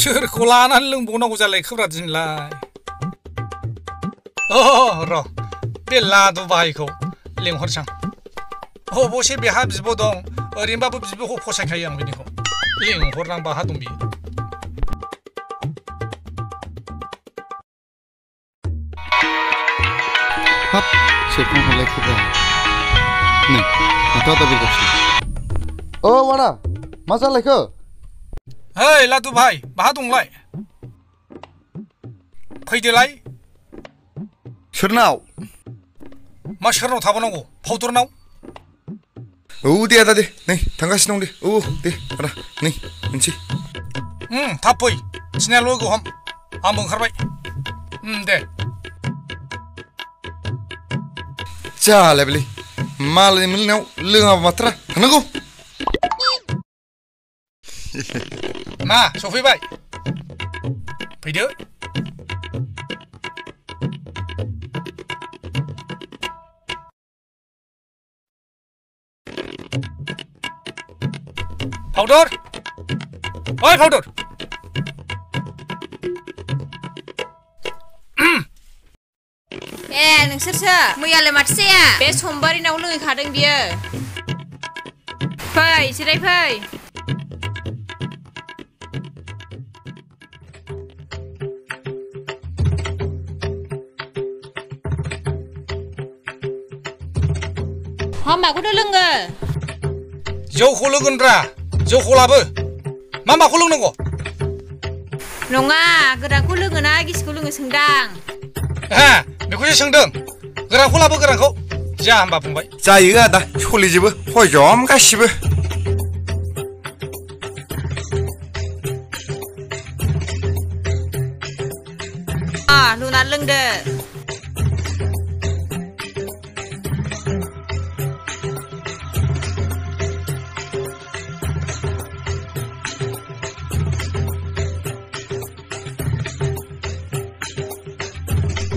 सोरखौ लानानै लोंबावनांगौ जालाय खोब्रा दिनलाय र' बे लादु बाहायखौ लेंहरसां अबसे बेहा बिब' दं ओरैनोबाबो बिब'खौ फसायखायो आं बिनिखौ लेंहरनां बाहा दं बियो हाब सोरखौ हरलाय खोब्रा नै माथो आदा बेलगासिनो औ आदा मा जालायखो ओइ लादु भाई बाहा दंलाय फैदोलाय सोरनाव मा सोरनाव थाबावनांगौ फाउदुरनाव औ दे आदा दे नै थांगासिनो दं दे औ दे आदा नै मोनसै थाब फै थिनायाल' गोहाम आंबो ओंखारबाय दे जालायबायलै मालायनि मोननायाव लोङाबा माथ्रा थांनांगौ मा सफैबाय फैदो फाउदुर ओइ फाउदुर नोंसोरसो मैयालाय माथो जाया बे समबारिनाव लोंहैखादों बियो फै जिराय फै माखौथ' लोङो जौखौ लोंगोनब्रा जौखौ लाबो माखौ लोंनांगौ नङा गोरानखौ लोङोना गिसिखौ लोङो सोंदां बेखौसो सोंदों गोरानखौ लाबो गोरानखौ जा होमबा फंबाय जायो आदा सलिजोबो हजम गासिबो लुनानै लोंदो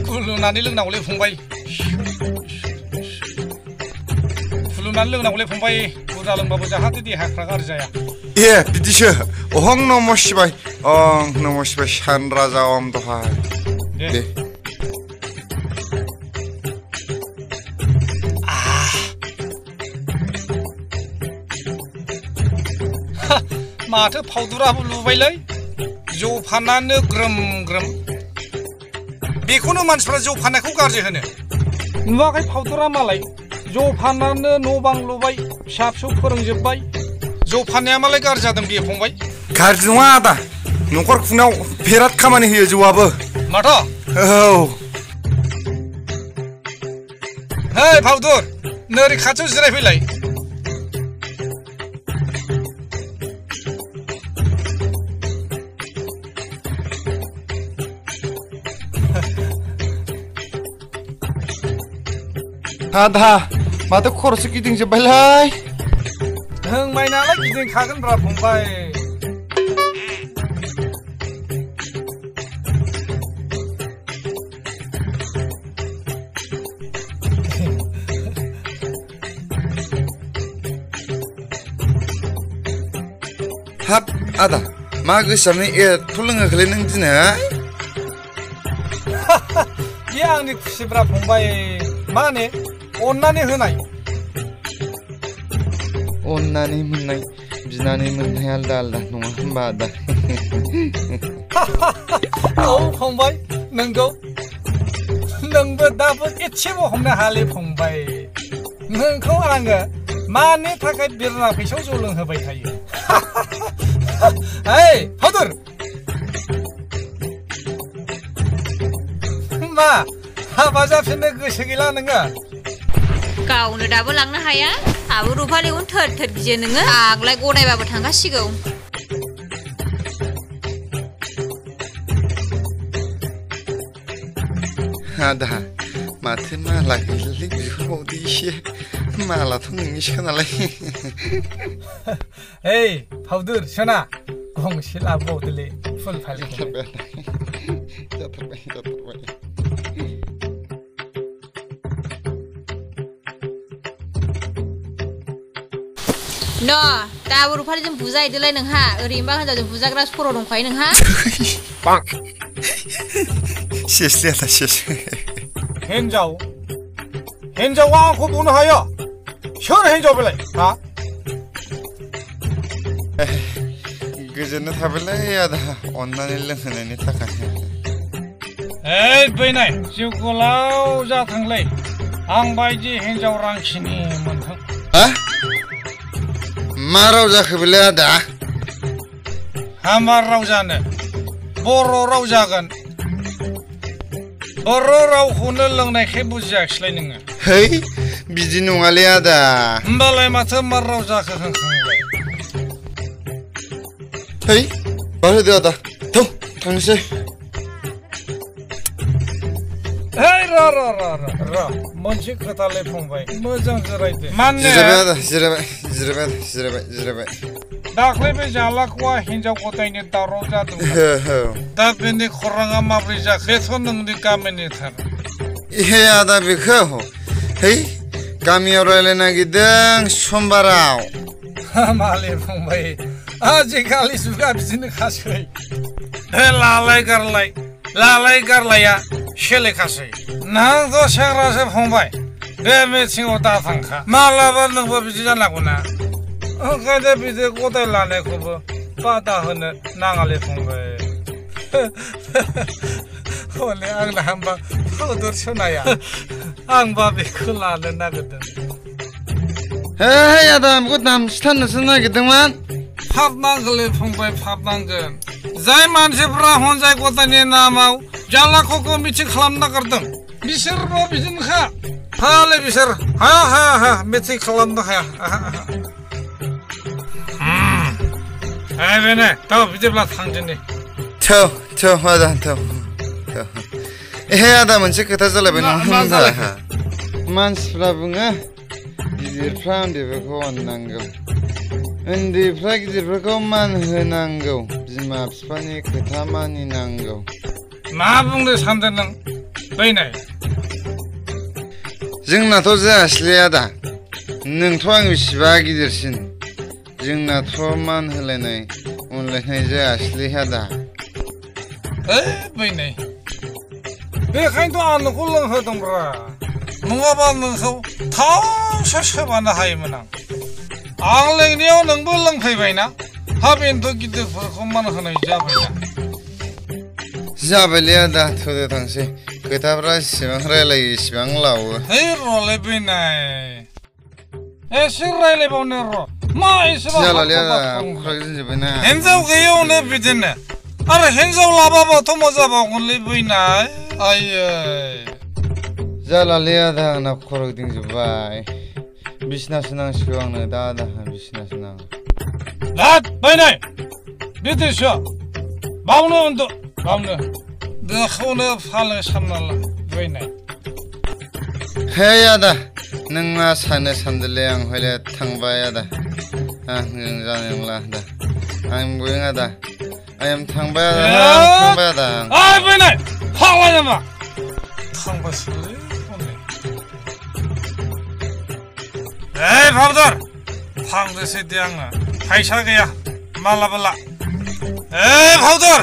खुलुनानै लोंनांगौलै फंबाय खुलुनानै लोंनांगौलै फंबाय बुरजा लोंबाबो जाहाथे देहाफ्रा गाज्रि जाया ए बिदिसो अहं नम शिबाय अं नम शिबाय सान राजा अम दहाय दे माथो फाउदुराबो लुबायलै जौ फाननानो ग्रोम ग्रोम बेखौनो मानसिफ्रा जौ फाननायखौ गाज्रि होनो नुवाखै फाउदुरा मालाय जौ फाननानो न' बां लुबाय फिसा फिसौ फोरोंजोबबाय जौ फाननाया मालाय गाज्रि जादों बियो फंबाय गाज्रि नङा आदा न'खर खुंनायाव बिराद खामानि होयो जौआबो माथो औ हेइ फाउदुर नोरै खाथियाव जिरायफैलाय आदा माथो खर'सो गिदिंजोब्बायलाय होंमाय नालाय गिदिंखागोनब्रा फंबाय हाब आदा मा गोसोआनो एथ' लोङोखोलै नों दिनै बे आंनि खुसिब्रा फंबाय मा होनो अन्नानै होनाय अन्नानै मोननाय बिनानै मोननाय आलदा आलदा नङा होमबा आदा औ फंबाय नोंगौ नोंबो दाबो एसेबो हमनो हाले फंबाय नोंखौ आङो मानि थाखाय बिरना फैसायाव जौ लोंहोबाय थायो ओइ फाउदुर मा हाबा जाफिननो गोसो गैला नोङो गावनो दाबो लांनो हाया आबो रुफालिखौनो थोर थोर गियो नोङो आगलाय गनायबाबो थांगासिगौ आदा माथो माला गैलालै बिहरबावदो एसे मालाथ' नोंनिसो नालाय ओइ फाउदुर सना गंसे लाबोबावदोलै फुल फालिखौ जाथारबाय न दाबो रुफालिजों बुजाहैदोलाय नोंहा ओरैनोबा हिनजावजों बुजाग्रा सर' दंखायो नोंहा सेसलै आदा सेस हिनजावा आंखौ बुंनो हाया सोर हिनजाव बेलाय हा गोजोननाय थाबायलै आदा अननानै लोंहोनायनि थाखाय ओइ बैनाय जिउ गोलाव जाथोंलै आं बायदि हिनजाव रांखिनि मोनथों मा राव जाखो बेलाय आदा हामा राव जानो बर' राव जागोन बर' रावखौनो लोंनायखाय बुजियाखैसैलाय नोङो है बिदि नङालै आदा होमबालाय माथो मा राव जाखो होनखांबाय है बारहोदो आदा थौ थांनोसै Hey, ra. मोनसे खोथालै फंबाय मोजां जिरायदो माने जिरायबाय दाख्लै बे जालाखौआ हिनजाव गथायनि दावराव जादोंमोन दा बेनि खौराङा माब्रै जाखो बेथ' नोंनि गामिनि थार हे आदा बेखौ है गामियाव रायलायनो नागिरदों समबाराव माले फंबाय आजिखालि जुगा बिदिनो खासै लालाय गारलाया सेलेखासै नोंथ' सेंग्रासो फंबाय बे मिथिङाव दा थांखा मालाबा नोंबो बिदि जानांगौ ना ओंखायनो बिदि गदाय लानायखौबो बादा होनो नाङालै फंबाय हले आंना होमबा फाउदुर सोनाया आंबा बेखौ लानो नागिरदों हे आदा आंखौ दामसि थाननोसो नागिरदोंमोन फाबनांगोनलै फंबाय फाबनांगोन जाय मानसिफ्रा हनजाय गदायनि नामाव जालाखौखौ मिथिं खालामनो नागिरदों बिसोरबो बिदिनोखा हायालै बिसोर हाया मिथिं खालामनो हाया बेनो थ' बिदिब्ला थांदिनि थौ आदा थौ हे आदा मोनसे खोथा जालायबाय नङा मानसिफ्रा बुङो गिदिरफ्रा उन्दैफोरखौ अननांगौ उन्दैफ्रा गिदिरफोरखौ मान होनांगौ बिमा बिफानि खोथा मानिनांगौ मा बुंनो सानदों नों बैनाय जोंनाथ' जायासैलै आदा नोंथ' आं बेसेबा गिदिरसिन जोंनाथ' मान होलायनाय अनलायनाय जायासैलै आदा बैनाय बेखायनोथ' आं नोंखौ लोंहोदोंब्रा नङाबा नोंखौ थावसो सोबानो हायोमोन आं लोंनायाव नोंबो लोंफैबायना बेनोथ' गिदिरफोरखौ मान होनाय जाबायना जाबायलै आदा थौदो थांसै खोथाफ्रा जेसेबां रायलायो एसेबां लावो र'लै बैनाय एसे रायलायबावनो र' मा एसेबां जालालै आदा अख्रां जोंजोबबायना हिनजाव गैयैयावनो बिदिनो आरो हिनजाव लाबाबाथ' मा जाबावगोनलै बैनाय आयै जालालै आदा आंना खर' गिदिंजोब्बाय बिसिनासो नांसिगौ आंनो दा आदा बिसिनासो नांगौ बैनाय बिदिसो बावनो उन्दु बावनो बेखौनो फालो सानना ला बैनाय हे आदा नों मा सानो सानदोंलै आं हयले थांबाय आदा जों जानाय नंला आदा आं बुं आदा आं थांबाय आदा बैनाय फाग्ला नामा थांबासोलै फाउदुर थांदोसै दे आङो फैसा गैया मालाबा ला फाउदुर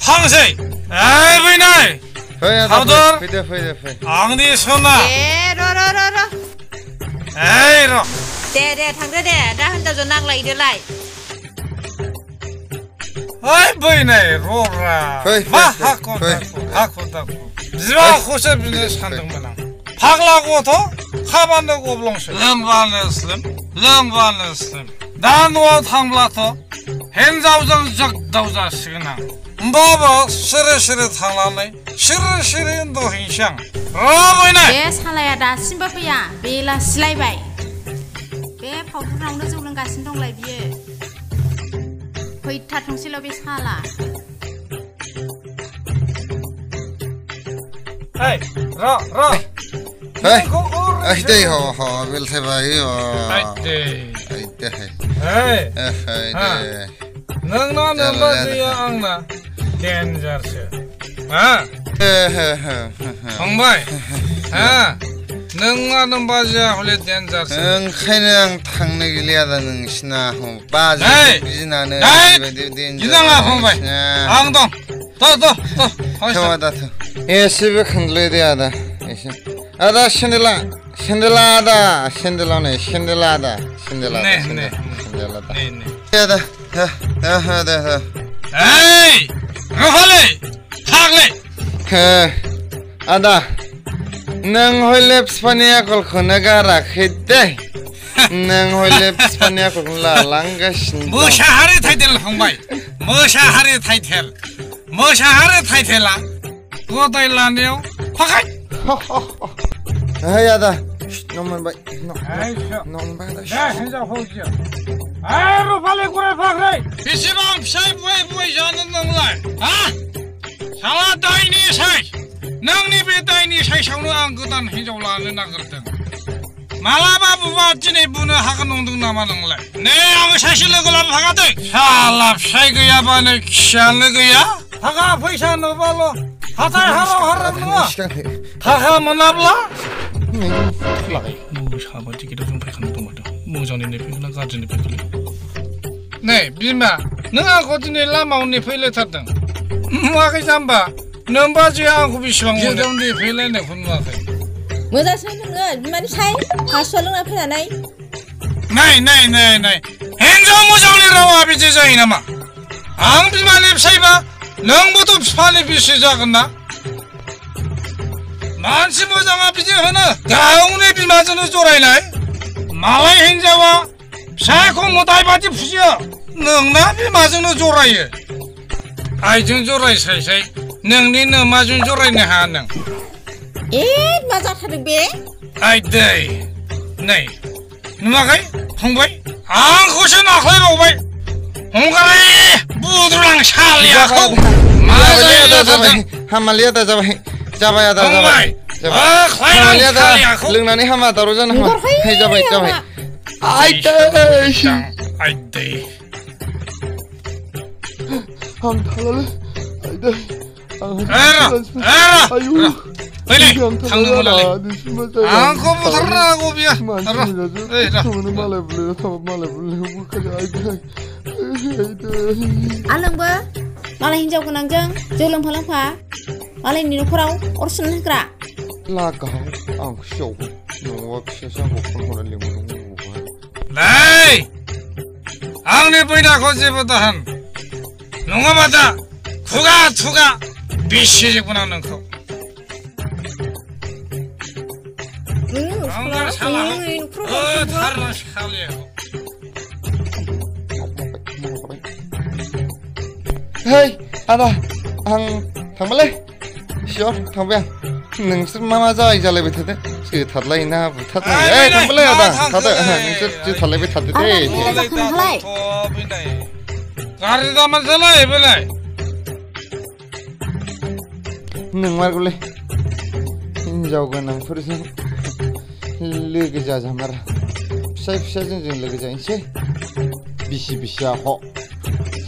थांसै बैनाय फाउदुर फै आंनि सना र' दे थांदो दे दा हिनजावजों नांलायदोलाय बैनाय र'रा मा हाखु दाखु बिमाखौसो बिनो सानदोंमोन आं फाग्ला गथ' खाबानो गब्लंसो लोंबानो स्लिम दा न'आव थांब्लाथ' हिनजावजों जगदाव जासिगोन आं होमबाबो सिरि थांनानै सिरि उन्दुहैनोसै आं बैनाय बे सालाया दासिमबो फैया बेलासिलायबाय बे फाउदुरावनो जौ लोंगासिनो दंलाय बियो फैथारथोंसैल' बे साला Hey, ra. Hey. Ai đây họ vel thế vậy Ai đây. Ai đây. Hey. Ai đây. Nâng nó number gì anh na? Dangerous. Ha? Không vậy. Ha? Nâng nó number gì hồi dangerous. Khainang thang này liệt anh sna không ba giờ gì nè. Giang à không vậy. Ang dong. To. Thôi đó thôi. Esip khăn lấy đi ada. Ada Chandela ada. Chandela này. Ne. Ada. Ha. Hey! Rohale! Thagle! Ada. Nang hoile Spania kol khonaga rakhide. Nang hoile Spania kol la langa shin. Moshahare thaitel hongbai. Moshahare thaitela. Godai laneu. Phakai. Hey ada. Noman bay. Hey, Noman bay. Ya hinja hoji. Hey, Rohale kore phakre. Bisibam sai buai janan nanglai. Ha? Sala daini sai. Nangni be daini sai saunu ang godan hinjau lano nagarteng. Malaba buba jini bunuh hakan nongdung nama nanglai. Ne ang saisi logo lap phakatoi. Salap sai gaya bane kisian logo ya. Phaka paisa nobalo. Hatai haram nua. Phaka manabla. Sahabat kita jumpa kan itu madu. Mujani ni pun nak kaji ni pun. Nih, bima, nengah kau ni lama ni pun terdeng. Muakai jamba, nampak je aku biswang mudang ni pun ni pun muakai. Muda saya dengar, bima ni saya, hasil lu apa nak? Nai. Hendak mujang ni rawa biji jadi nama. Ang bima ni saya ba, nang butuh sepani biji jagan na. Mansi mojang abiji hana, gaung ni bima jenuh jorai nai. Malai hinjawa, saya kau mutai baji pusia, neng nabi majeng jorai. Aijeng jorai saya, neng ni neng majeng jorai ni haneng. Mazat hari be? Aidai, nai, numakai, hongbai, angku senaklai hongbai, hongkai, budulang sekali aku. Hamalia dah jabai ada. Hamalia dah, lengan ni hama taruh jangan hama. Hei jabai. Aidai. Ham thalale. Aidai. Era. Ini, tanggung mulai. Angku putra aku biar. Alang ba? Malah hinjau kenangjang, jolang pa. Malah ni nukurau, orsan nekra. Laka, ang show. Nungwak siya sa bukong ko na limunong buhay. Nay! Ang ni pwede ako siya nunga mata, tuga, bisi ko na nung ko. Ang salah ko, tarang sekali ako. Hey, ada, ang thamale. Sure, thambiang. Nungsir mama jai jalai betade. Si thatlai na betade. Hey, thamale ada. Thade, nungsir si thatlai betade de. Gari da masalai belai. Nungmar gule. Hinjau ganang fursin. Lege jaja mara. Pisai jeng lege jainse. Bisi ho.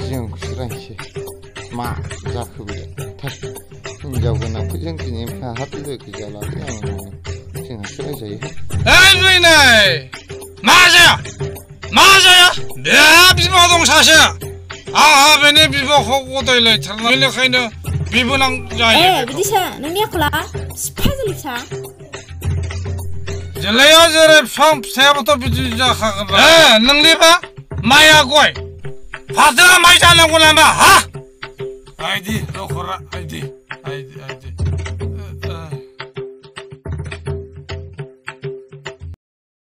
Jeng kusiranse. Ma jakubile. Tak. Hinjau ganang fursin kini hati lege jala. Jeng kusirai jai. Hey, Winai. Maja ya. Dia bisa dong sasya. Ah, bene bibo koko toilet. Bene kaina bibo nang jai. Bisa, nang ni aku lah. Spazali sa. Jelaya jere pump saya betul biji jahat. Nang liba maya koi. Father mai jalan gula ma. Ha? Aidi, lokora, aidi.